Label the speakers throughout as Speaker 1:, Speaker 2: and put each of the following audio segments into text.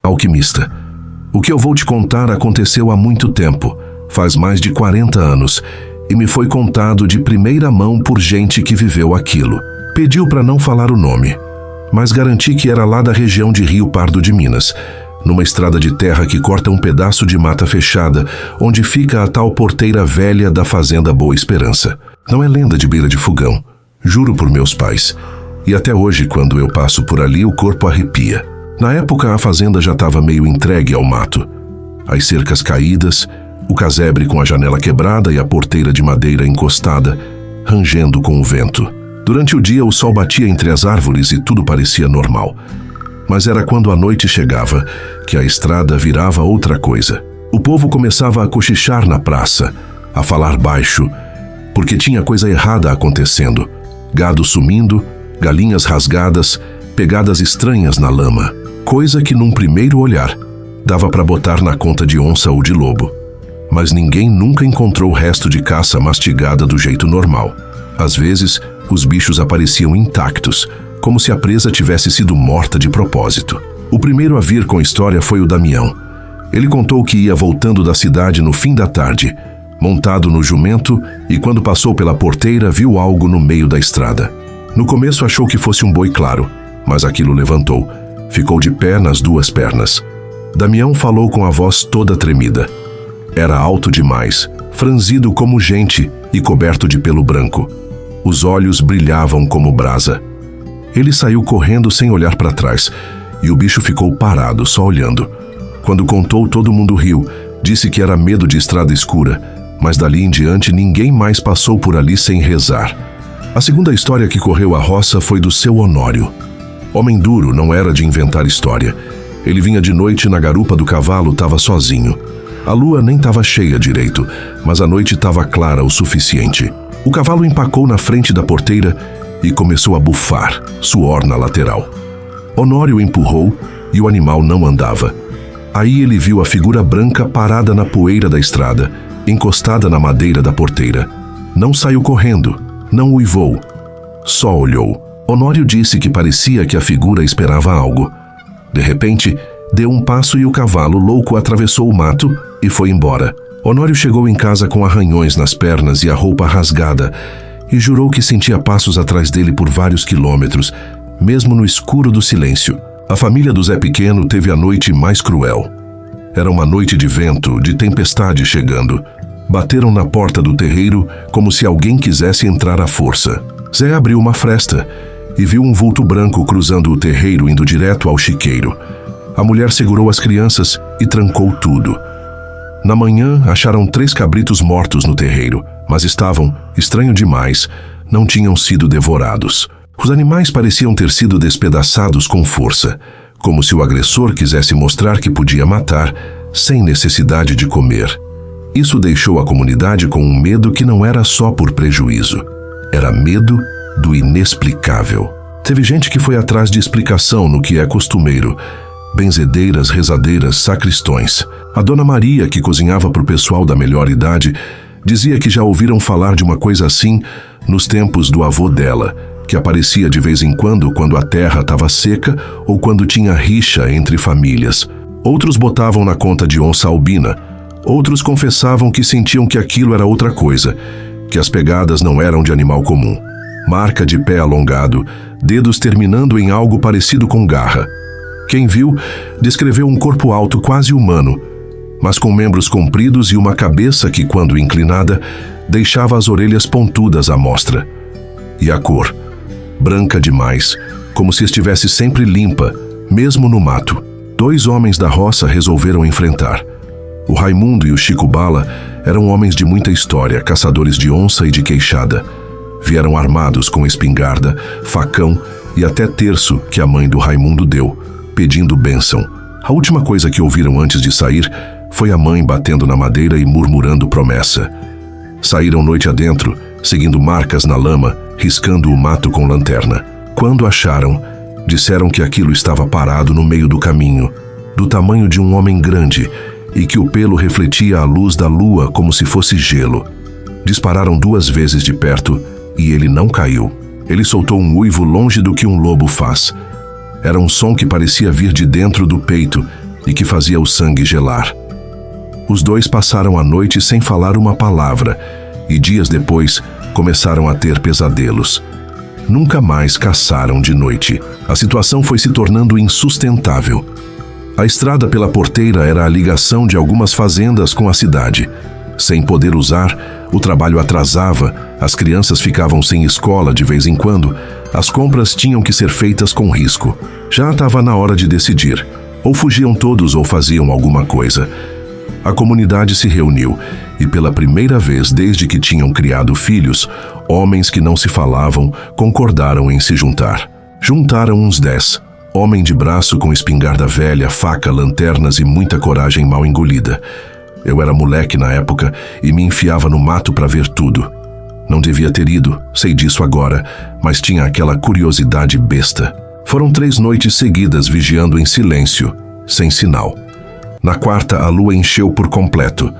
Speaker 1: Alquimista. O que eu vou te contar aconteceu há muito tempo, faz mais de 40 anos, e me foi contado de primeira mão por gente que viveu aquilo. Pediu para não falar o nome, mas garanti que era lá da região de Rio Pardo de Minas, numa estrada de terra que corta um pedaço de mata fechada, onde fica a tal porteira velha da fazenda Boa Esperança. Não é lenda de beira de fogão, juro por meus pais. E até hoje, quando eu passo por ali, o corpo arrepia. Na época, a fazenda já estava meio entregue ao mato. As cercas caídas, o casebre com a janela quebrada e a porteira de madeira encostada, rangendo com o vento. Durante o dia, o sol batia entre as árvores e tudo parecia normal. Mas era quando a noite chegava que a estrada virava outra coisa. O povo começava a cochichar na praça, a falar baixo, porque tinha coisa errada acontecendo. Gado sumindo, galinhas rasgadas, pegadas estranhas na lama. Coisa que, num primeiro olhar, dava para botar na conta de onça ou de lobo. Mas ninguém nunca encontrou resto de caça mastigada do jeito normal. Às vezes, os bichos apareciam intactos, como se a presa tivesse sido morta de propósito. O primeiro a vir com a história foi o Damião. Ele contou que ia voltando da cidade no fim da tarde, montado no jumento, e quando passou pela porteira viu algo no meio da estrada. No começo achou que fosse um boi claro, mas aquilo levantou. Ficou de pé nas duas pernas. Damião falou com a voz toda tremida. Era alto demais, franzido como gente e coberto de pelo branco. Os olhos brilhavam como brasa. Ele saiu correndo sem olhar para trás, e o bicho ficou parado, só olhando. Quando contou, todo mundo riu, disse que era medo de estrada escura, mas dali em diante ninguém mais passou por ali sem rezar. A segunda história que correu a roça foi do seu Honório. Homem duro, não era de inventar história. Ele vinha de noite na garupa do cavalo, estava sozinho. A lua nem estava cheia direito, mas a noite estava clara o suficiente. O cavalo empacou na frente da porteira e começou a bufar, suor na lateral. Honório empurrou e o animal não andava. Aí ele viu a figura branca parada na poeira da estrada, encostada na madeira da porteira. Não saiu correndo, não uivou, só olhou. Honório disse que parecia que a figura esperava algo. De repente, deu um passo e o cavalo louco atravessou o mato e foi embora. Honório chegou em casa com arranhões nas pernas e a roupa rasgada e jurou que sentia passos atrás dele por vários quilômetros, mesmo no escuro do silêncio. A família do Zé Pequeno teve a noite mais cruel. Era uma noite de vento, de tempestade chegando. Bateram na porta do terreiro como se alguém quisesse entrar à força. Zé abriu uma fresta e viu um vulto branco cruzando o terreiro indo direto ao chiqueiro. A mulher segurou as crianças e trancou tudo. Na manhã, acharam 3 cabritos mortos no terreiro, mas estavam, estranho demais, não tinham sido devorados. Os animais pareciam ter sido despedaçados com força, como se o agressor quisesse mostrar que podia matar, sem necessidade de comer. Isso deixou a comunidade com um medo que não era só por prejuízo. Era medo do inexplicável. Teve gente que foi atrás de explicação no que é costumeiro. Benzedeiras, rezadeiras, sacristões. A Dona Maria, que cozinhava para o pessoal da melhor idade, dizia que já ouviram falar de uma coisa assim nos tempos do avô dela, que aparecia de vez em quando a terra estava seca ou quando tinha rixa entre famílias. Outros botavam na conta de onça albina. Outros confessavam que sentiam que aquilo era outra coisa, que as pegadas não eram de animal comum. Marca de pé alongado, dedos terminando em algo parecido com garra. Quem viu, descreveu um corpo alto quase humano, mas com membros compridos e uma cabeça que, quando inclinada, deixava as orelhas pontudas à mostra. E a cor, branca demais, como se estivesse sempre limpa, mesmo no mato. 2 homens da roça resolveram enfrentar. O Raimundo e o Chico Bala eram homens de muita história, caçadores de onça e de queixada. Vieram armados com espingarda, facão e até terço que a mãe do Raimundo deu, pedindo bênção. A última coisa que ouviram antes de sair foi a mãe batendo na madeira e murmurando promessa. Saíram noite adentro, seguindo marcas na lama, riscando o mato com lanterna. Quando acharam, disseram que aquilo estava parado no meio do caminho, do tamanho de um homem grande, e que o pelo refletia a luz da lua como se fosse gelo. Dispararam 2 vezes de perto e ele não caiu. Ele soltou um uivo longe do que um lobo faz. Era um som que parecia vir de dentro do peito e que fazia o sangue gelar. Os dois passaram a noite sem falar uma palavra e dias depois começaram a ter pesadelos. Nunca mais caçaram de noite. A situação foi se tornando insustentável. A estrada pela porteira era a ligação de algumas fazendas com a cidade. Sem poder usar, o trabalho atrasava, as crianças ficavam sem escola de vez em quando, as compras tinham que ser feitas com risco. Já estava na hora de decidir. Ou fugiam todos ou faziam alguma coisa. A comunidade se reuniu e pela primeira vez desde que tinham criado filhos, homens que não se falavam concordaram em se juntar. Juntaram uns 10. Homem de braço com espingarda velha, faca, lanternas e muita coragem mal engolida. Eu era moleque na época e me enfiava no mato para ver tudo. Não devia ter ido, sei disso agora, mas tinha aquela curiosidade besta. Foram 3 noites seguidas vigiando em silêncio, sem sinal. Na quarta, a lua encheu por completo.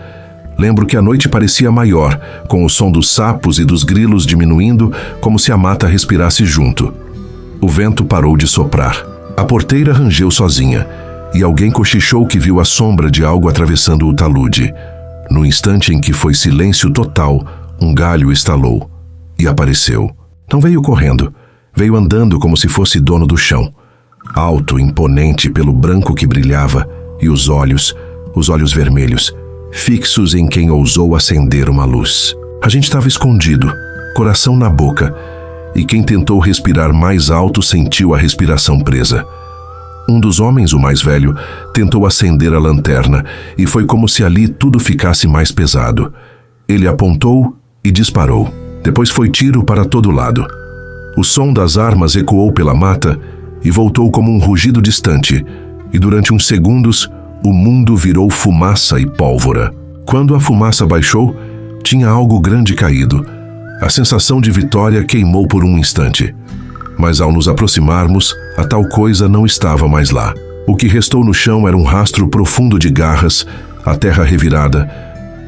Speaker 1: Lembro que a noite parecia maior, com o som dos sapos e dos grilos diminuindo, como se a mata respirasse junto. O vento parou de soprar. A porteira rangeu sozinha, e alguém cochichou que viu a sombra de algo atravessando o talude. No instante em que foi silêncio total, um galho estalou. E apareceu. Não veio correndo. Veio andando como se fosse dono do chão. Alto, imponente pelo branco que brilhava, e os olhos vermelhos, fixos em quem ousou acender uma luz. A gente estava escondido, coração na boca, e quem tentou respirar mais alto sentiu a respiração presa. Um dos homens, o mais velho, tentou acender a lanterna, e foi como se ali tudo ficasse mais pesado. Ele apontou e disparou. Depois foi tiro para todo lado. O som das armas ecoou pela mata e voltou como um rugido distante, e durante uns segundos o mundo virou fumaça e pólvora. Quando a fumaça baixou, tinha algo grande caído. A sensação de vitória queimou por um instante. Mas ao nos aproximarmos, a tal coisa não estava mais lá. O que restou no chão era um rastro profundo de garras, a terra revirada,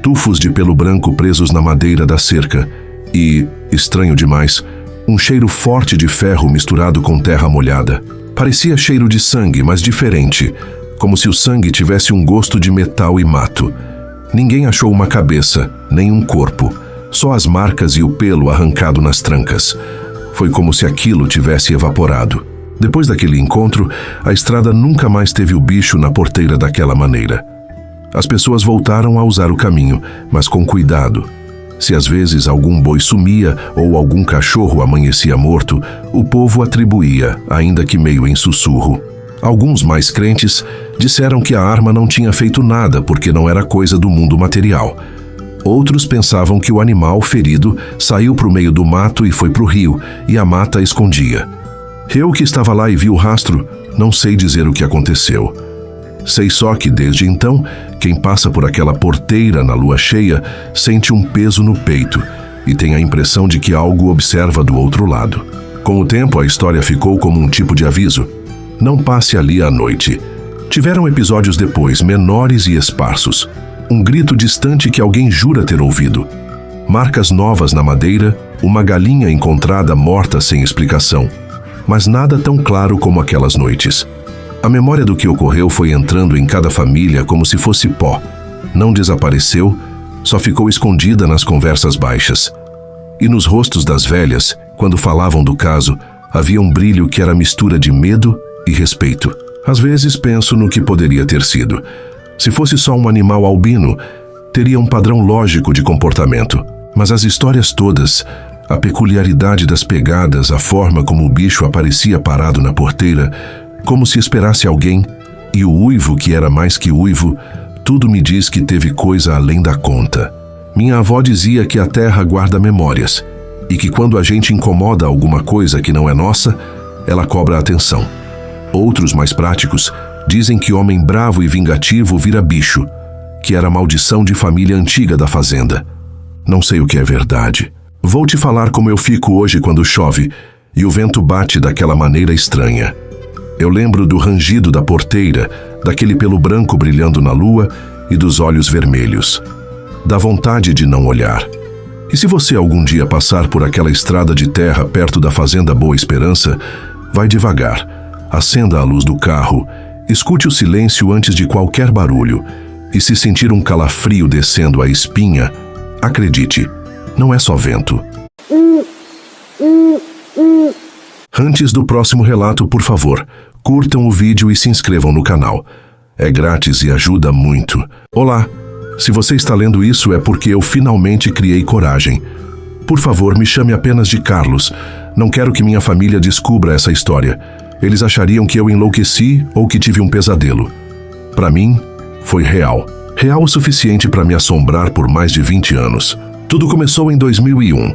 Speaker 1: tufos de pelo branco presos na madeira da cerca e, estranho demais, um cheiro forte de ferro misturado com terra molhada. Parecia cheiro de sangue, mas diferente, como se o sangue tivesse um gosto de metal e mato. Ninguém achou uma cabeça, nem um corpo, só as marcas e o pelo arrancado nas trancas. Foi como se aquilo tivesse evaporado. Depois daquele encontro, a estrada nunca mais teve o bicho na porteira daquela maneira. As pessoas voltaram a usar o caminho, mas com cuidado. Se às vezes algum boi sumia ou algum cachorro amanhecia morto, o povo atribuía, ainda que meio em sussurro. Alguns mais crentes disseram que a arma não tinha feito nada porque não era coisa do mundo material. Outros pensavam que o animal ferido saiu para o meio do mato e foi para o rio, e a mata escondia. Eu que estava lá e vi o rastro, não sei dizer o que aconteceu. Sei só que, desde então, quem passa por aquela porteira na lua cheia sente um peso no peito e tem a impressão de que algo observa do outro lado. Com o tempo, a história ficou como um tipo de aviso. Não passe ali à noite. Tiveram episódios depois, menores e esparsos. Um grito distante que alguém jura ter ouvido. Marcas novas na madeira, uma galinha encontrada morta sem explicação. Mas nada tão claro como aquelas noites. A memória do que ocorreu foi entrando em cada família como se fosse pó. Não desapareceu, só ficou escondida nas conversas baixas. E nos rostos das velhas, quando falavam do caso, havia um brilho que era mistura de medo e respeito. Às vezes penso no que poderia ter sido. Se fosse só um animal albino, teria um padrão lógico de comportamento. Mas as histórias todas, a peculiaridade das pegadas, a forma como o bicho aparecia parado na porteira, como se esperasse alguém, e o uivo que era mais que uivo, tudo me diz que teve coisa além da conta. Minha avó dizia que a terra guarda memórias, e que quando a gente incomoda alguma coisa que não é nossa, ela cobra atenção. Outros, mais práticos, dizem que homem bravo e vingativo vira bicho, que era maldição de família antiga da fazenda. Não sei o que é verdade. Vou te falar como eu fico hoje quando chove, e o vento bate daquela maneira estranha. Eu lembro do rangido da porteira, daquele pelo branco brilhando na lua e dos olhos vermelhos. Dá vontade de não olhar. E se você algum dia passar por aquela estrada de terra perto da fazenda Boa Esperança, vai devagar, acenda a luz do carro, escute o silêncio antes de qualquer barulho, e se sentir um calafrio descendo a espinha, acredite, não é só vento. Antes do próximo relato, por favor, curtam o vídeo e se inscrevam no canal. É grátis e ajuda muito. Olá! Se você está lendo isso é porque eu finalmente criei coragem. Por favor, me chame apenas de Carlos. Não quero que minha família descubra essa história. Eles achariam que eu enlouqueci ou que tive um pesadelo. Para mim, foi real. Real o suficiente para me assombrar por mais de 20 anos. Tudo começou em 2001,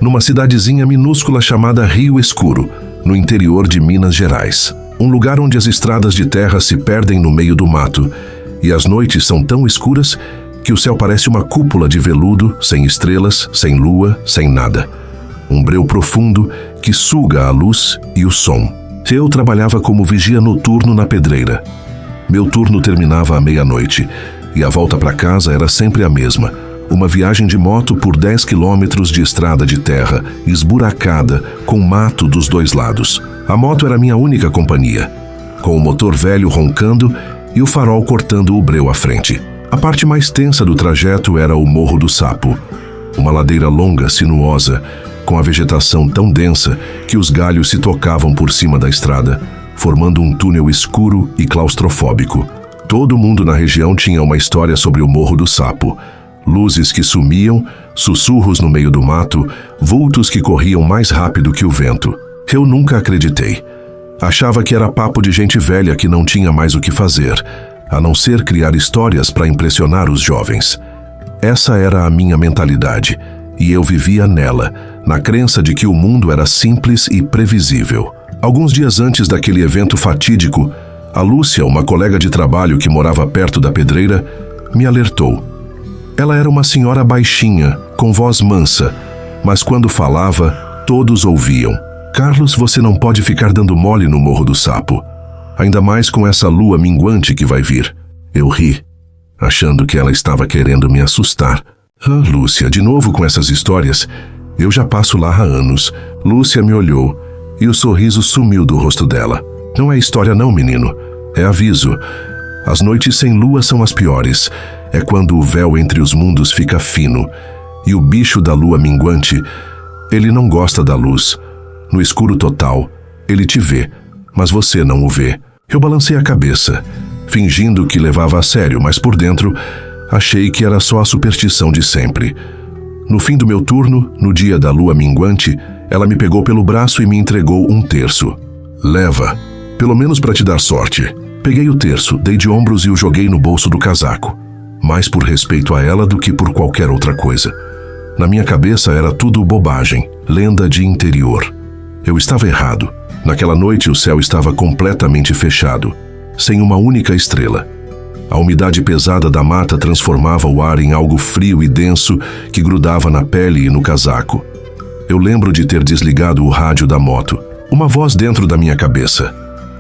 Speaker 1: numa cidadezinha minúscula chamada Rio Escuro, no interior de Minas Gerais. Um lugar onde as estradas de terra se perdem no meio do mato e as noites são tão escuras que o céu parece uma cúpula de veludo, sem estrelas, sem lua, sem nada. Um breu profundo que suga a luz e o som. Eu trabalhava como vigia noturno na pedreira. Meu turno terminava à meia-noite e a volta para casa era sempre a mesma. Uma viagem de moto por 10 quilômetros de estrada de terra, esburacada, com mato dos dois lados. A moto era minha única companhia, com o motor velho roncando e o farol cortando o breu à frente. A parte mais tensa do trajeto era o Morro do Sapo, uma ladeira longa, sinuosa, com a vegetação tão densa que os galhos se tocavam por cima da estrada, formando um túnel escuro e claustrofóbico. Todo mundo na região tinha uma história sobre o Morro do Sapo. Luzes que sumiam, sussurros no meio do mato, vultos que corriam mais rápido que o vento. Eu nunca acreditei. Achava que era papo de gente velha que não tinha mais o que fazer, a não ser criar histórias para impressionar os jovens. Essa era a minha mentalidade, e eu vivia nela, na crença de que o mundo era simples e previsível. Alguns dias antes daquele evento fatídico, a Lúcia, uma colega de trabalho que morava perto da pedreira, me alertou. Ela era uma senhora baixinha, com voz mansa, mas quando falava, todos ouviam. Carlos, você não pode ficar dando mole no Morro do Sapo. Ainda mais com essa lua minguante que vai vir. Eu ri, achando que ela estava querendo me assustar. Ah, Lúcia, de novo com essas histórias? Eu já passo lá há anos. Lúcia me olhou e o sorriso sumiu do rosto dela. Não é história não, menino. É aviso. As noites sem lua são as piores. É quando o véu entre os mundos fica fino. E o bicho da lua minguante, ele não gosta da luz. No escuro total, ele te vê, mas você não o vê. Eu balancei a cabeça, fingindo que levava a sério, mas por dentro, achei que era só a superstição de sempre. No fim do meu turno, no dia da lua minguante, ela me pegou pelo braço e me entregou um terço. Leva, pelo menos para te dar sorte. Peguei o terço, dei de ombros e o joguei no bolso do casaco. Mais por respeito a ela do que por qualquer outra coisa. Na minha cabeça era tudo bobagem, lenda de interior. Eu estava errado. Naquela noite o céu estava completamente fechado, sem uma única estrela. A umidade pesada da mata transformava o ar em algo frio e denso que grudava na pele e no casaco. Eu lembro de ter desligado o rádio da moto. Uma voz dentro da minha cabeça,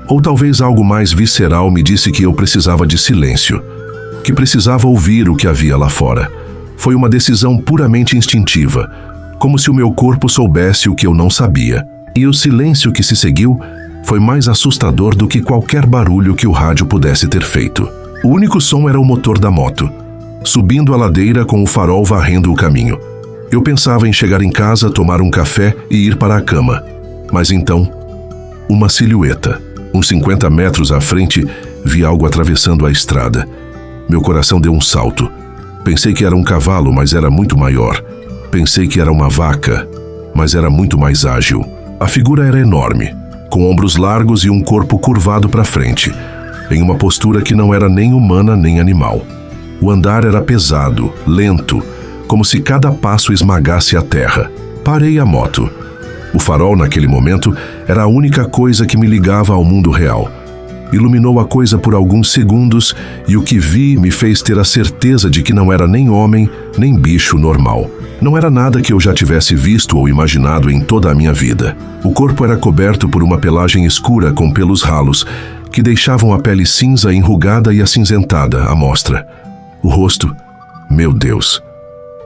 Speaker 1: ou talvez algo mais visceral, me disse que eu precisava de silêncio, que precisava ouvir o que havia lá fora. Foi uma decisão puramente instintiva, como se o meu corpo soubesse o que eu não sabia. E o silêncio que se seguiu foi mais assustador do que qualquer barulho que o rádio pudesse ter feito. O único som era o motor da moto, subindo a ladeira com o farol varrendo o caminho. Eu pensava em chegar em casa, tomar um café e ir para a cama. Mas então, uma silhueta. Uns 50 metros à frente, vi algo atravessando a estrada. Meu coração deu um salto. Pensei que era um cavalo, mas era muito maior. Pensei que era uma vaca, mas era muito mais ágil. A figura era enorme, com ombros largos e um corpo curvado para frente, em uma postura que não era nem humana nem animal. O andar era pesado, lento, como se cada passo esmagasse a terra. Parei a moto. O farol, naquele momento, era a única coisa que me ligava ao mundo real. Iluminou a coisa por alguns segundos e o que vi me fez ter a certeza de que não era nem homem, nem bicho normal. Não era nada que eu já tivesse visto ou imaginado em toda a minha vida. O corpo era coberto por uma pelagem escura com pelos ralos, que deixavam a pele cinza enrugada e acinzentada à mostra. O rosto, meu Deus,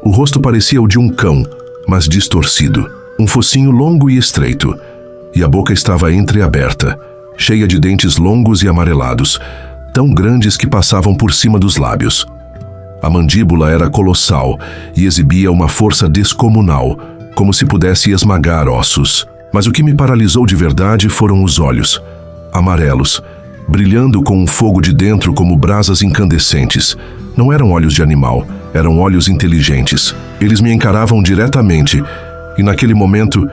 Speaker 1: O rosto parecia o de um cão, mas distorcido. Um focinho longo e estreito, e a boca estava entreaberta, cheia de dentes longos e amarelados, tão grandes que passavam por cima dos lábios. A mandíbula era colossal e exibia uma força descomunal, como se pudesse esmagar ossos. Mas o que me paralisou de verdade foram os olhos, amarelos, brilhando com um fogo de dentro como brasas incandescentes. Não eram olhos de animal, eram olhos inteligentes. Eles me encaravam diretamente, e naquele momento,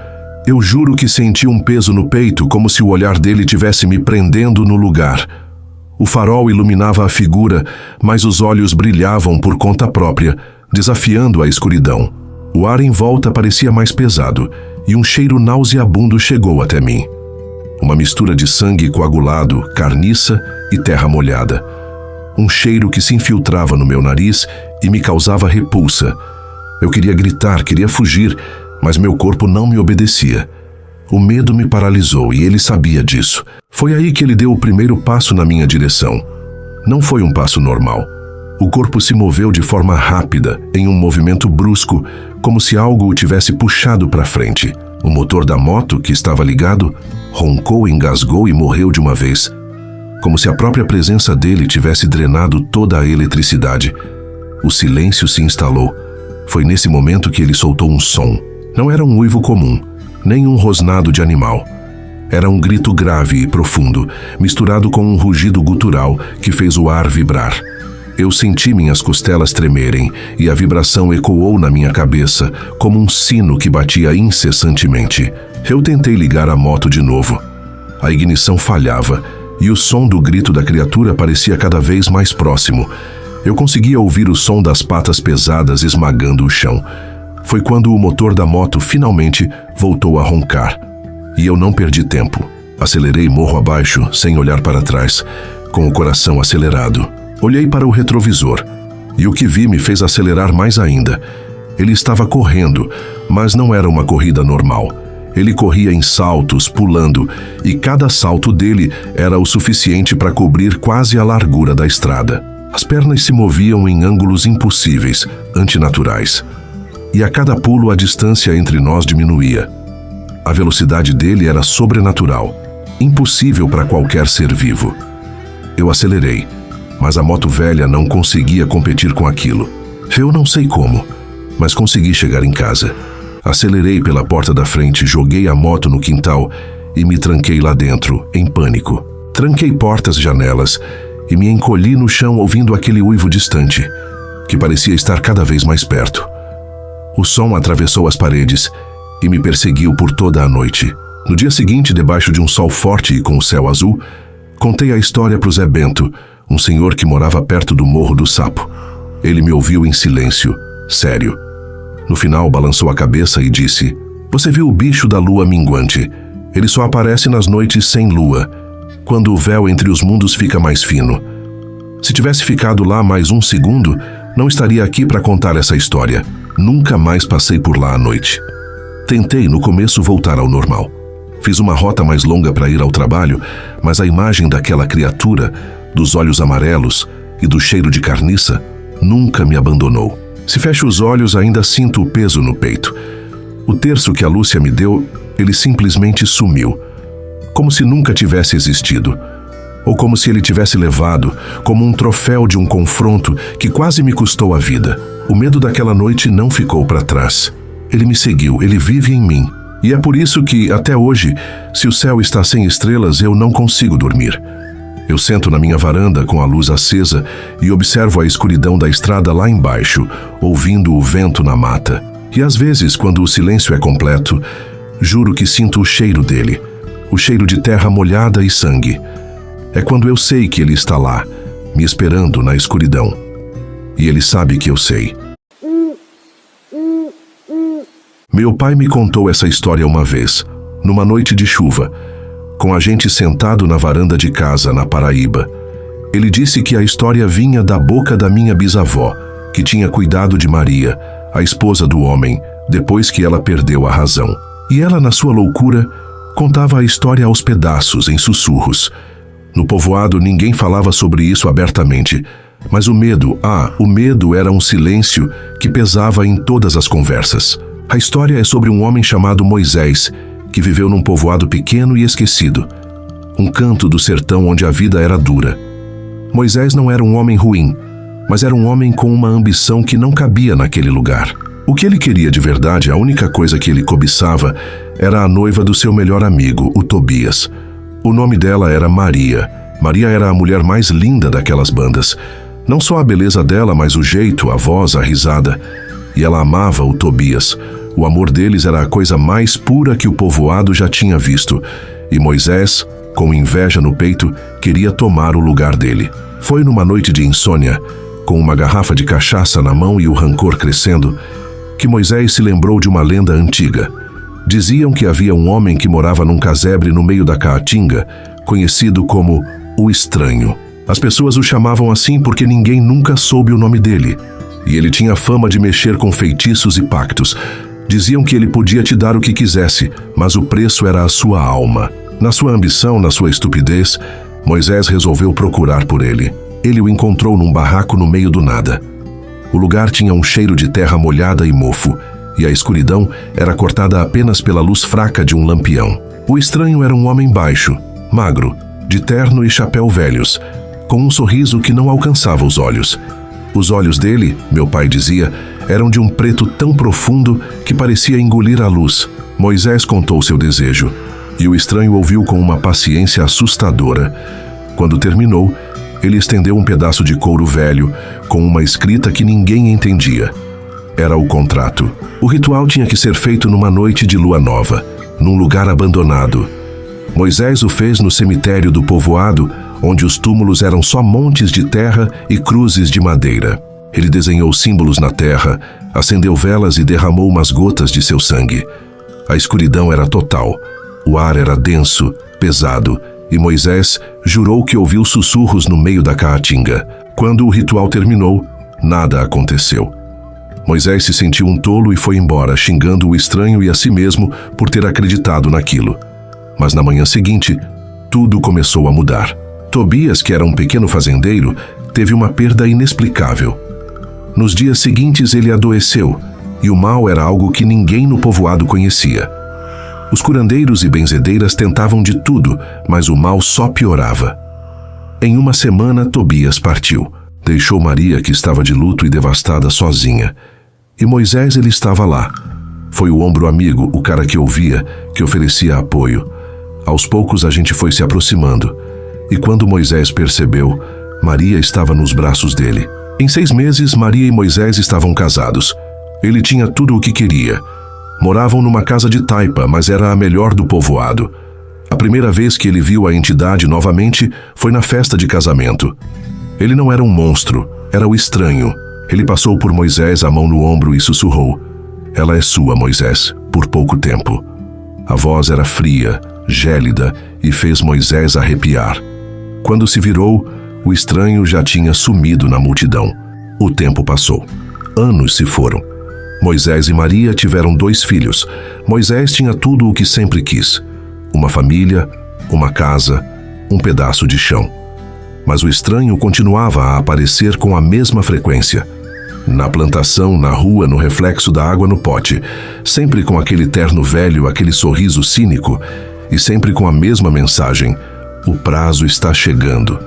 Speaker 1: eu juro que senti um peso no peito, como se o olhar dele tivesse me prendendo no lugar. O farol iluminava a figura, mas os olhos brilhavam por conta própria, desafiando a escuridão. O ar em volta parecia mais pesado, e um cheiro nauseabundo chegou até mim. Uma mistura de sangue coagulado, carniça e terra molhada. Um cheiro que se infiltrava no meu nariz e me causava repulsa. Eu queria gritar, queria fugir, mas meu corpo não me obedecia. O medo me paralisou e ele sabia disso. Foi aí que ele deu o primeiro passo na minha direção. Não foi um passo normal. O corpo se moveu de forma rápida, em um movimento brusco, como se algo o tivesse puxado para frente. O motor da moto, que estava ligado, roncou, engasgou e morreu de uma vez, como se a própria presença dele tivesse drenado toda a eletricidade. O silêncio se instalou. Foi nesse momento que ele soltou um som. Não era um uivo comum, nem um rosnado de animal. Era um grito grave e profundo, misturado com um rugido gutural que fez o ar vibrar. Eu senti minhas costelas tremerem e a vibração ecoou na minha cabeça como um sino que batia incessantemente. Eu tentei ligar a moto de novo. A ignição falhava e o som do grito da criatura parecia cada vez mais próximo. Eu conseguia ouvir o som das patas pesadas esmagando o chão. Foi quando o motor da moto finalmente voltou a roncar. E eu não perdi tempo. Acelerei morro abaixo, sem olhar para trás, com o coração acelerado. Olhei para o retrovisor, e o que vi me fez acelerar mais ainda. Ele estava correndo, mas não era uma corrida normal. Ele corria em saltos, pulando, e cada salto dele era o suficiente para cobrir quase a largura da estrada. As pernas se moviam em ângulos impossíveis, antinaturais. E a cada pulo a distância entre nós diminuía. A velocidade dele era sobrenatural, impossível para qualquer ser vivo. Eu acelerei, mas a moto velha não conseguia competir com aquilo. Eu não sei como, mas consegui chegar em casa. Acelerei pela porta da frente, joguei a moto no quintal e me tranquei lá dentro, em pânico. Tranquei portas e janelas e me encolhi no chão ouvindo aquele uivo distante, que parecia estar cada vez mais perto. O som atravessou as paredes e me perseguiu por toda a noite. No dia seguinte, debaixo de um sol forte e com o céu azul, contei a história para o Zé Bento, um senhor que morava perto do Morro do Sapo. Ele me ouviu em silêncio, sério. No final, balançou a cabeça e disse: "Você viu o bicho da lua minguante? Ele só aparece nas noites sem lua, quando o véu entre os mundos fica mais fino. Se tivesse ficado lá mais um segundo, não estaria aqui para contar essa história. Nunca mais passei por lá à noite." Tentei, no começo, voltar ao normal. Fiz uma rota mais longa para ir ao trabalho, mas a imagem daquela criatura, dos olhos amarelos e do cheiro de carniça, nunca me abandonou. Se fecho os olhos, ainda sinto o peso no peito. O terço que a Lúcia me deu, ele simplesmente sumiu, como se nunca tivesse existido, ou como se ele tivesse levado, como um troféu de um confronto que quase me custou a vida. O medo daquela noite não ficou para trás. Ele me seguiu, ele vive em mim. E é por isso que, até hoje, se o céu está sem estrelas, eu não consigo dormir. Eu sento na minha varanda com a luz acesa e observo a escuridão da estrada lá embaixo, ouvindo o vento na mata. E às vezes, quando o silêncio é completo, juro que sinto o cheiro dele, o cheiro de terra molhada e sangue. É quando eu sei que ele está lá, me esperando na escuridão. E ele sabe que eu sei. Meu pai me contou essa história uma vez, numa noite de chuva, com a gente sentado na varanda de casa, na Paraíba. Ele disse que a história vinha da boca da minha bisavó, que tinha cuidado de Maria, a esposa do homem, depois que ela perdeu a razão. E ela, na sua loucura, contava a história aos pedaços, em sussurros. No povoado, ninguém falava sobre isso abertamente, Mas o medo era um silêncio que pesava em todas as conversas. A história é sobre um homem chamado Moisés, que viveu num povoado pequeno e esquecido. Um canto do sertão onde a vida era dura. Moisés não era um homem ruim, mas era um homem com uma ambição que não cabia naquele lugar. O que ele queria de verdade, a única coisa que ele cobiçava, era a noiva do seu melhor amigo, o Tobias. O nome dela era Maria. Maria era a mulher mais linda daquelas bandas. Não só a beleza dela, mas o jeito, a voz, a risada. E ela amava o Tobias. O amor deles era a coisa mais pura que o povoado já tinha visto. E Moisés, com inveja no peito, queria tomar o lugar dele. Foi numa noite de insônia, com uma garrafa de cachaça na mão e o rancor crescendo, que Moisés se lembrou de uma lenda antiga. Diziam que havia um homem que morava num casebre no meio da Caatinga, conhecido como o Estranho. As pessoas o chamavam assim porque ninguém nunca soube o nome dele. E ele tinha fama de mexer com feitiços e pactos. Diziam que ele podia te dar o que quisesse, mas o preço era a sua alma. Na sua ambição, na sua estupidez, Moisés resolveu procurar por ele. Ele o encontrou num barraco no meio do nada. O lugar tinha um cheiro de terra molhada e mofo, e a escuridão era cortada apenas pela luz fraca de um lampião. O estranho era um homem baixo, magro, de terno e chapéu velhos, com um sorriso que não alcançava os olhos. Os olhos dele, meu pai dizia, eram de um preto tão profundo que parecia engolir a luz. Moisés contou seu desejo, e o estranho ouviu com uma paciência assustadora. Quando terminou, ele estendeu um pedaço de couro velho, com uma escrita que ninguém entendia. Era o contrato. O ritual tinha que ser feito numa noite de lua nova, num lugar abandonado. Moisés o fez no cemitério do povoado, onde os túmulos eram só montes de terra e cruzes de madeira. Ele desenhou símbolos na terra, acendeu velas e derramou umas gotas de seu sangue. A escuridão era total. O ar era denso, pesado, e Moisés jurou que ouviu sussurros no meio da Caatinga. Quando o ritual terminou, nada aconteceu. Moisés se sentiu um tolo e foi embora, xingando o estranho e a si mesmo por ter acreditado naquilo. Mas na manhã seguinte, tudo começou a mudar. Tobias, que era um pequeno fazendeiro, teve uma perda inexplicável. Nos dias seguintes ele adoeceu, e o mal era algo que ninguém no povoado conhecia. Os curandeiros e benzedeiras tentavam de tudo, mas o mal só piorava. Em uma semana, Tobias partiu. Deixou Maria, que estava de luto e devastada, sozinha. E Moisés, ele estava lá. Foi o ombro amigo, o cara que ouvia, que oferecia apoio. Aos poucos a gente foi se aproximando. E quando Moisés percebeu, Maria estava nos braços dele. Em 6 meses, Maria e Moisés estavam casados. Ele tinha tudo o que queria. Moravam numa casa de taipa, mas era a melhor do povoado. A primeira vez que ele viu a entidade novamente foi na festa de casamento. Ele não era um monstro, era o estranho. Ele passou por Moisés, a mão no ombro, e sussurrou: "Ela é sua, Moisés, por pouco tempo." A voz era fria, gélida, e fez Moisés arrepiar. Quando se virou, o estranho já tinha sumido na multidão. O tempo passou. Anos se foram. Moisés e Maria tiveram 2 filhos. Moisés tinha tudo o que sempre quis: uma família, uma casa, um pedaço de chão. Mas o estranho continuava a aparecer com a mesma frequência. Na plantação, na rua, no reflexo da água no pote, sempre com aquele terno velho, aquele sorriso cínico, e sempre com a mesma mensagem: o prazo está chegando.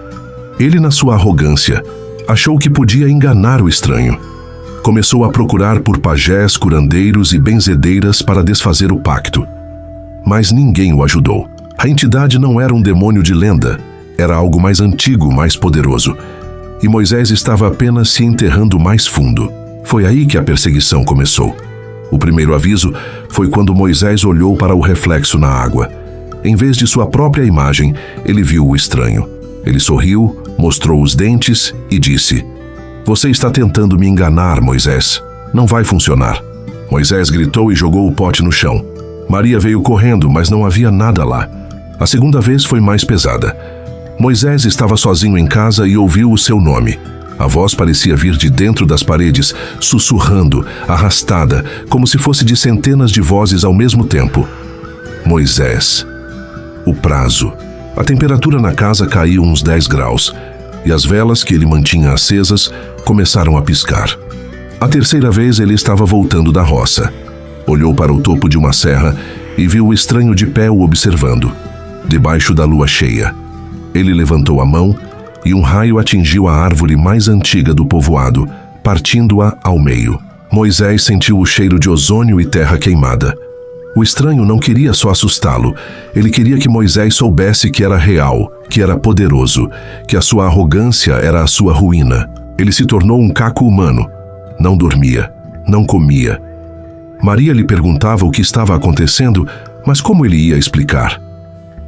Speaker 1: Ele, na sua arrogância, achou que podia enganar o estranho. Começou a procurar por pajés, curandeiros e benzedeiras para desfazer o pacto. Mas ninguém o ajudou. A entidade não era um demônio de lenda, era algo mais antigo, mais poderoso. E Moisés estava apenas se enterrando mais fundo. Foi aí que a perseguição começou. O primeiro aviso foi quando Moisés olhou para o reflexo na água. Em vez de sua própria imagem, ele viu o estranho. Ele sorriu, mostrou os dentes e disse: "Você está tentando me enganar, Moisés. Não vai funcionar." Moisés gritou e jogou o pote no chão. Maria veio correndo, mas não havia nada lá. A segunda vez foi mais pesada. Moisés estava sozinho em casa e ouviu o seu nome. A voz parecia vir de dentro das paredes, sussurrando, arrastada, como se fosse de centenas de vozes ao mesmo tempo. Moisés. O prazo. A temperatura na casa caiu uns 10 graus. e as velas que ele mantinha acesas começaram a piscar. A terceira vez ele estava voltando da roça. Olhou para o topo de uma serra e viu o estranho de pé o observando, debaixo da lua cheia. Ele levantou a mão e um raio atingiu a árvore mais antiga do povoado, partindo-a ao meio. Moisés sentiu o cheiro de ozônio e terra queimada. O estranho não queria só assustá-lo, ele queria que Moisés soubesse que era real, que era poderoso, que a sua arrogância era a sua ruína. Ele se tornou um caco humano. Não dormia, não comia. Maria lhe perguntava o que estava acontecendo, mas como ele ia explicar?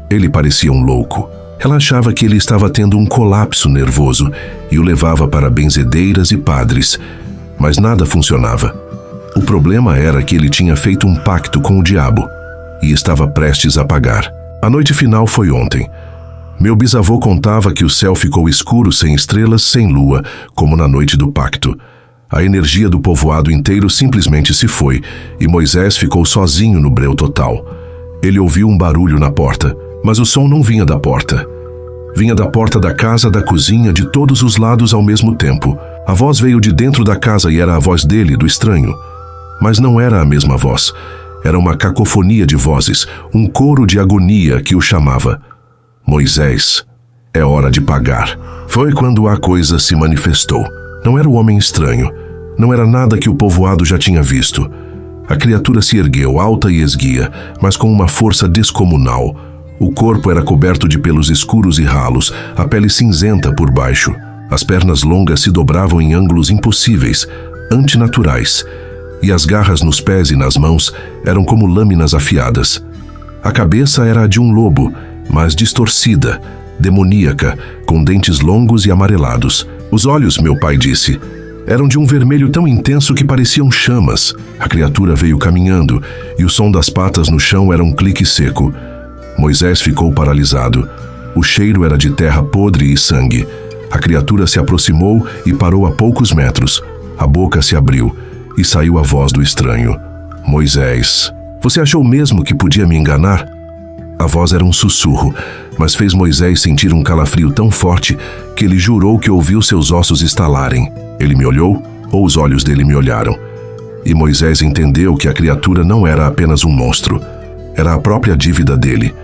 Speaker 1: Ele parecia um louco. Ela achava que ele estava tendo um colapso nervoso e o levava para benzedeiras e padres, mas nada funcionava. O problema era que ele tinha feito um pacto com o diabo e estava prestes a pagar. A noite final foi ontem. Meu bisavô contava que o céu ficou escuro, sem estrelas, sem lua, como na noite do pacto. A energia do povoado inteiro simplesmente se foi e Moisés ficou sozinho no breu total. Ele ouviu um barulho na porta, mas o som não vinha da porta. Vinha da porta da casa, da cozinha, de todos os lados ao mesmo tempo. A voz veio de dentro da casa e era a voz dele, do estranho. Mas não era a mesma voz. Era uma cacofonia de vozes, um coro de agonia que o chamava. Moisés, é hora de pagar. Foi quando a coisa se manifestou. Não era o homem estranho. Não era nada que o povoado já tinha visto. A criatura se ergueu, alta e esguia, mas com uma força descomunal. O corpo era coberto de pelos escuros e ralos, a pele cinzenta por baixo. As pernas longas se dobravam em ângulos impossíveis, antinaturais, e as garras nos pés e nas mãos eram como lâminas afiadas. A cabeça era a de um lobo, mas distorcida, demoníaca, com dentes longos e amarelados. Os olhos, meu pai disse, eram de um vermelho tão intenso que pareciam chamas. A criatura veio caminhando, e o som das patas no chão era um clique seco. Moisés ficou paralisado. O cheiro era de terra podre e sangue. A criatura se aproximou e parou a poucos metros. A boca se abriu e saiu a voz do estranho. Moisés, você achou mesmo que podia me enganar? A voz era um sussurro, mas fez Moisés sentir um calafrio tão forte que ele jurou que ouviu seus ossos estalarem. Ele me olhou, ou os olhos dele me olharam. E Moisés entendeu que a criatura não era apenas um monstro. Era a própria dívida dele.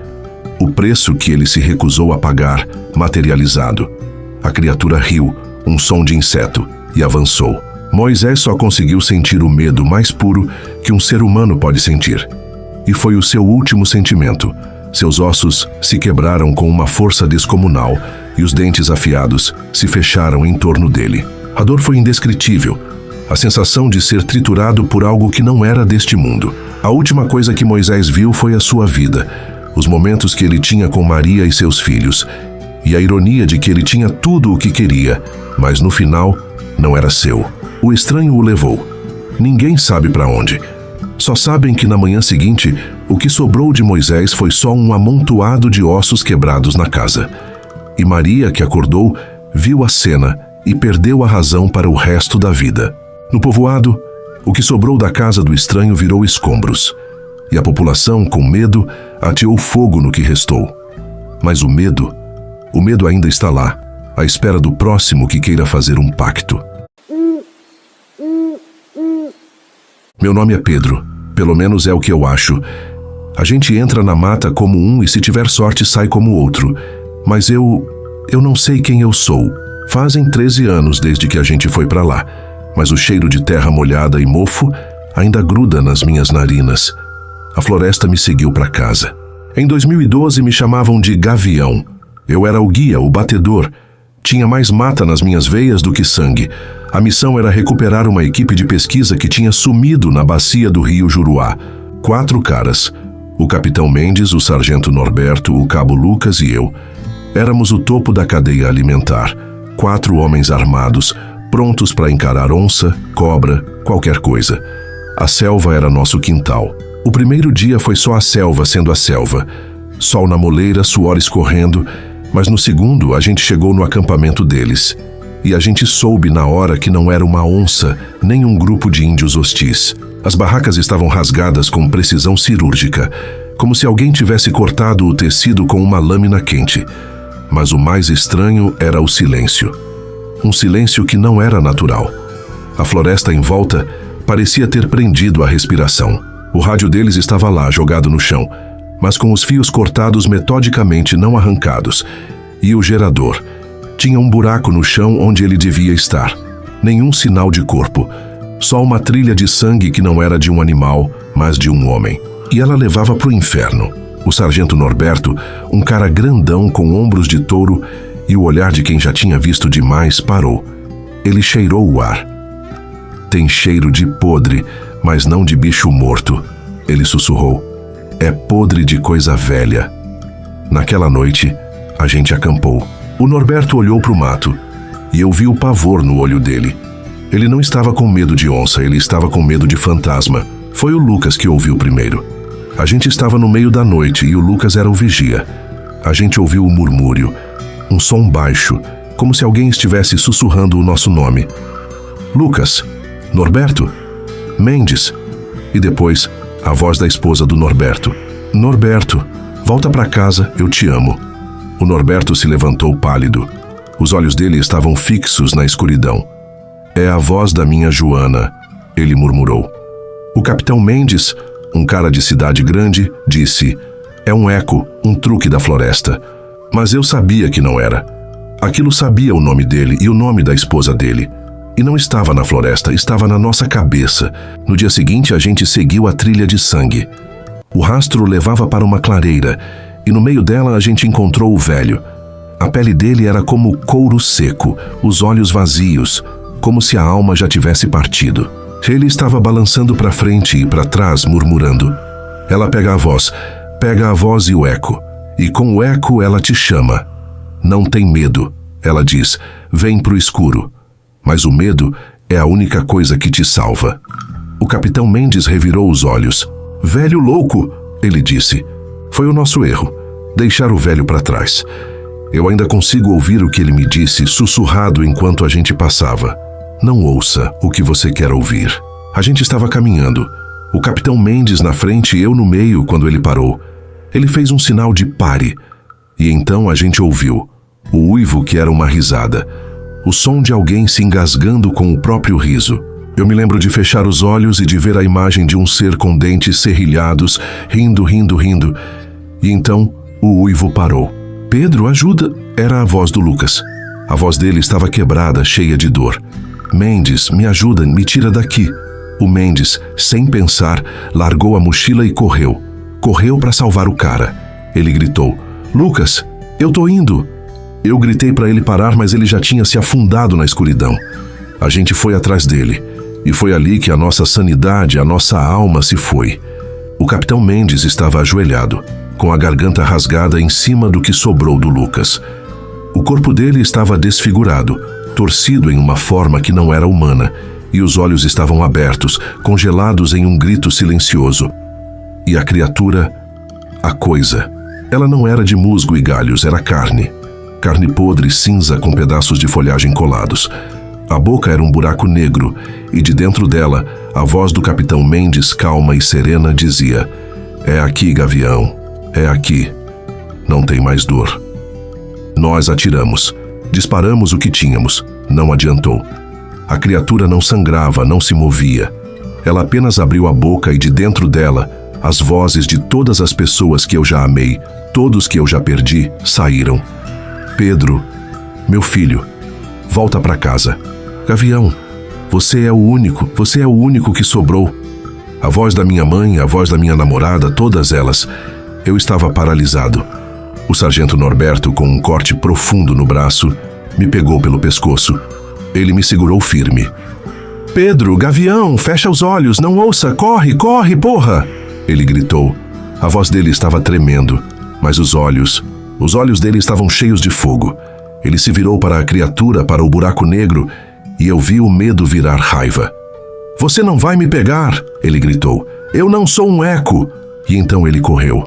Speaker 1: O preço que ele se recusou a pagar, materializado. A criatura riu, um som de inseto, e avançou. Moisés só conseguiu sentir o medo mais puro que um ser humano pode sentir. E foi o seu último sentimento. Seus ossos se quebraram com uma força descomunal e os dentes afiados se fecharam em torno dele. A dor foi indescritível. A sensação de ser triturado por algo que não era deste mundo. A última coisa que Moisés viu foi a sua vida, os momentos que ele tinha com Maria e seus filhos, e a ironia de que ele tinha tudo o que queria, mas no final não era seu. O estranho o levou. Ninguém sabe para onde. Só sabem que na manhã seguinte, o que sobrou de Moisés foi só um amontoado de ossos quebrados na casa. E Maria, que acordou, viu a cena e perdeu a razão para o resto da vida. No povoado, o que sobrou da casa do estranho virou escombros, e a população, com medo, ateou fogo no que restou. Mas o medo ainda está lá, à espera do próximo que queira fazer um pacto. Meu nome é Pedro, pelo menos é o que eu acho. A gente entra na mata como um e se tiver sorte sai como outro, mas eu não sei quem eu sou. Fazem 13 anos desde que a gente foi para lá, mas o cheiro de terra molhada e mofo ainda gruda nas minhas narinas. A floresta me seguiu para casa. Em 2012 me chamavam de Gavião. Eu era o guia, o batedor. Tinha mais mata nas minhas veias do que sangue. A missão era recuperar uma equipe de pesquisa que tinha sumido na bacia do rio Juruá. 4 caras. O capitão Mendes, o sargento Norberto, o cabo Lucas e eu. Éramos o topo da cadeia alimentar. 4 homens armados, prontos para encarar onça, cobra, qualquer coisa. A selva era nosso quintal. O primeiro dia foi só a selva sendo a selva. Sol na moleira, suor escorrendo, mas no segundo a gente chegou no acampamento deles. E a gente soube na hora que não era uma onça, nem um grupo de índios hostis. As barracas estavam rasgadas com precisão cirúrgica, como se alguém tivesse cortado o tecido com uma lâmina quente. Mas o mais estranho era o silêncio. Um silêncio que não era natural. A floresta em volta parecia ter prendido a respiração. O rádio deles estava lá, jogado no chão, mas com os fios cortados metodicamente, não arrancados. E o gerador tinha um buraco no chão onde ele devia estar. Nenhum sinal de corpo. Só uma trilha de sangue que não era de um animal, mas de um homem. E ela levava para o inferno. O sargento Norberto, um cara grandão com ombros de touro e o olhar de quem já tinha visto demais, parou. Ele cheirou o ar. Tem cheiro de podre, mas não de bicho morto. Ele sussurrou. É podre de coisa velha. Naquela noite, a gente acampou. O Norberto olhou para o mato e eu vi o pavor no olho dele. Ele não estava com medo de onça, ele estava com medo de fantasma. Foi o Lucas que ouviu primeiro. A gente estava no meio da noite e o Lucas era o vigia. A gente ouviu o murmúrio, um som baixo, como se alguém estivesse sussurrando o nosso nome. Lucas, Norberto, Mendes. E depois, a voz da esposa do Norberto. Norberto, volta para casa, eu te amo. O Norberto se levantou pálido. Os olhos dele estavam fixos na escuridão. É a voz da minha Joana, ele murmurou. O capitão Mendes, um cara de cidade grande, disse: é um eco, um truque da floresta. Mas eu sabia que não era. Aquilo sabia o nome dele e o nome da esposa dele. E não estava na floresta, estava na nossa cabeça. No dia seguinte, a gente seguiu a trilha de sangue. O rastro levava para uma clareira, e no meio dela a gente encontrou o velho. A pele dele era como couro seco, os olhos vazios, como se a alma já tivesse partido. Ele estava balançando para frente e para trás, murmurando. Ela pega a voz e o eco. E com o eco ela te chama. Não tem medo, ela diz, vem pro escuro. Mas o medo é a única coisa que te salva. O capitão Mendes revirou os olhos. Velho louco, ele disse. Foi o nosso erro, deixar o velho para trás. Eu ainda consigo ouvir o que ele me disse, sussurrado enquanto a gente passava. Não ouça o que você quer ouvir. A gente estava caminhando. O capitão Mendes na frente e eu no meio quando ele parou. Ele fez um sinal de pare. E então a gente ouviu. O uivo que era uma risada. O som de alguém se engasgando com o próprio riso. Eu me lembro de fechar os olhos e de ver a imagem de um ser com dentes serrilhados, rindo. E então o uivo parou. Pedro, ajuda! Era a voz do Lucas. A voz dele estava quebrada, cheia de dor. Mendes, me ajuda, me tira daqui. O Mendes, sem pensar, largou a mochila e correu. Correu para salvar o cara. Ele gritou, Lucas, eu tô indo. Eu gritei para ele parar, mas ele já tinha se afundado na escuridão. A gente foi atrás dele. E foi ali que a nossa sanidade, a nossa alma se foi. O capitão Mendes estava ajoelhado, com a garganta rasgada em cima do que sobrou do Lucas. O corpo dele estava desfigurado, torcido em uma forma que não era humana, e os olhos estavam abertos, congelados em um grito silencioso. E a criatura, a coisa, ela não era de musgo e galhos, era carne. Carne podre, cinza com pedaços de folhagem colados. A boca era um buraco negro, e de dentro dela, a voz do capitão Mendes, calma e serena, dizia: é aqui, gavião, é aqui. Não tem mais dor. Nós atiramos. Disparamos o que tínhamos. Não adiantou. A criatura não sangrava, não se movia. Ela apenas abriu a boca e de dentro dela, as vozes de todas as pessoas que eu já amei, todos que eu já perdi, saíram. Pedro, meu filho, volta para casa. Gavião, você é o único que sobrou. A voz da minha mãe, a voz da minha namorada, todas elas. Eu estava paralisado. O sargento Norberto, com um corte profundo no braço, me pegou pelo pescoço. Ele me segurou firme. Pedro, gavião, fecha os olhos, não ouça, corre, porra! Ele gritou. A voz dele estava tremendo, mas os olhos dele estavam cheios de fogo. Ele se virou para a criatura, para o buraco negro, e eu vi o medo virar raiva. Você não vai me pegar, ele gritou. Eu não sou um eco. E então ele correu.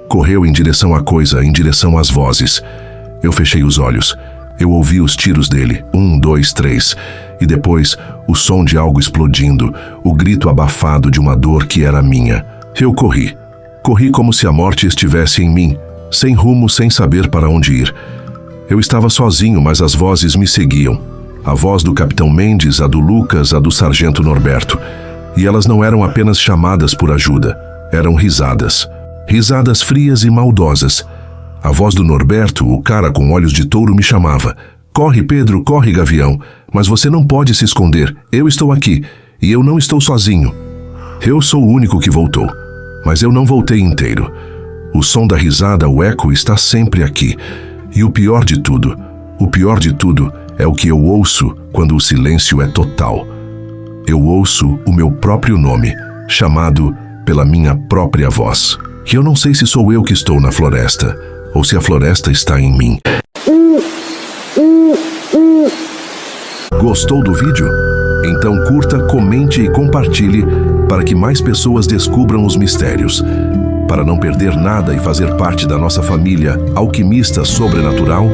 Speaker 1: Correu em direção à coisa, em direção às vozes. Eu fechei os olhos. Eu ouvi os tiros dele, 1, 2, 3. E depois, o som de algo explodindo, o grito abafado de uma dor que era minha. Eu corri. Corri como se a morte estivesse em mim, sem rumo, sem saber para onde ir. Eu estava sozinho, mas as vozes me seguiam. A voz do Capitão Mendes, a do Lucas, a do Sargento Norberto. E elas não eram apenas chamadas por ajuda, eram risadas. Risadas frias e maldosas. A voz do Norberto, o cara com olhos de touro, me chamava. Corre, Pedro, corre, Gavião. Mas você não pode se esconder. Eu estou aqui. E eu não estou sozinho. Eu sou o único que voltou. Mas eu não voltei inteiro. O som da risada, o eco, está sempre aqui. E o pior de tudo é o que eu ouço quando o silêncio é total. Eu ouço o meu próprio nome, chamado pela minha própria voz. E eu não sei se sou eu que estou na floresta, ou se a floresta está em mim. Gostou do vídeo? Então curta, comente e compartilhe para que mais pessoas descubram os mistérios. Para não perder nada e fazer parte da nossa família Alquimista Sobrenatural,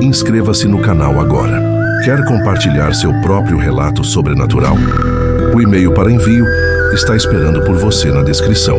Speaker 1: inscreva-se no canal agora. Quer compartilhar seu próprio relato sobrenatural? O e-mail para envio está esperando por você na descrição.